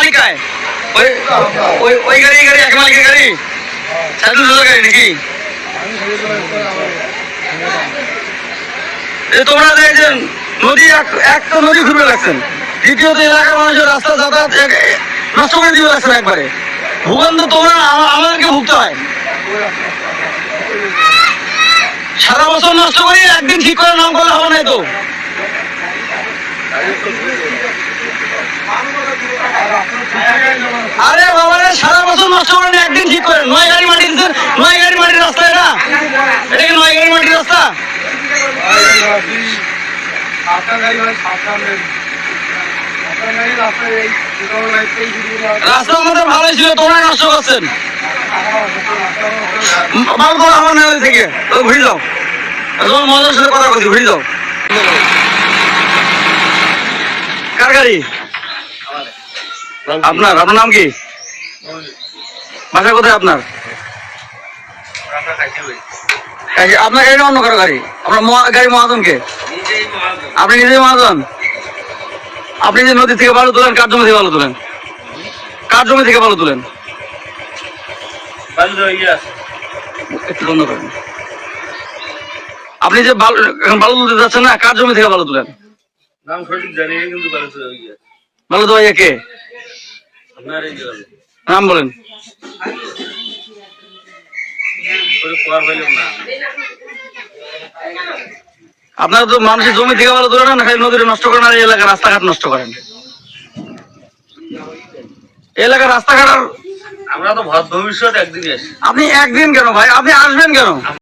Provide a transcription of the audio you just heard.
মালিকায় ওই গাড়ি এক মালিকের গাড়ি সাইকেল গাড়ি নাকি? তোমরা দেখছেন নদী এক তো নদী ঘুরে রাখছেন, দ্বিতীয়ত এলাকার মানুষের রাস্তা যাতায়াত নষ্ট করে দিয়ে রাখছেন একবারে। ভূগন্ধ তোমরা আমাদেরকে ভুগতে হয়। সারা বছর নষ্ট করি, একদিন ঠিক করে নাম করলে হবে না তো। আরে বাবা রে, সারা বছর নষ্ট করেন, একদিন ঠিক করেন। 9 গাড়ি মাটি দিচ্ছেন, 9 গাড়ি মাটির রাস্তা এটা? এটা কি 9 গাড়ি মাটির রাস্তা? রাস্তা আমাদের ভালোই ছিল, তোমরা নষ্ট করছেন। আমার নেওয়া থেকে ঘুরে যাও, তোমার মজার সাথে কথা বলছি, ঘুরে যাও। কার গাড়ি? আপনার নাম কি? বাসা কোথায় আপনার? আপনার গাড়ি না অন্য কারো গাড়ি? আপনার গাড়ি মহাজনকে? আপনি নিজেই মহাজন? আপনি যে নদী থেকে বালু তোলেন, কার জমি থেকে বালু তোলেন? কার জমি থেকে বালু তোলেন? একটু বন্ধ করেন। আপনি যে বালু তুলতে যাচ্ছেন না, কার জমি থেকে বালু তোলেন? বালু তো কে? নাম বলেন। আপনারা তো মানুষের জমি থেকে বালু তোলেন না, খালি নদীটা নষ্ট করেন আর এই এলাকার রাস্তাঘাট নষ্ট করেন। এলাকার রাস্তাঘাট আমরা তো ভবিষ্যৎ একদিন আসি। আপনি একদিন কেন ভাই, আপনি আসবেন কেন?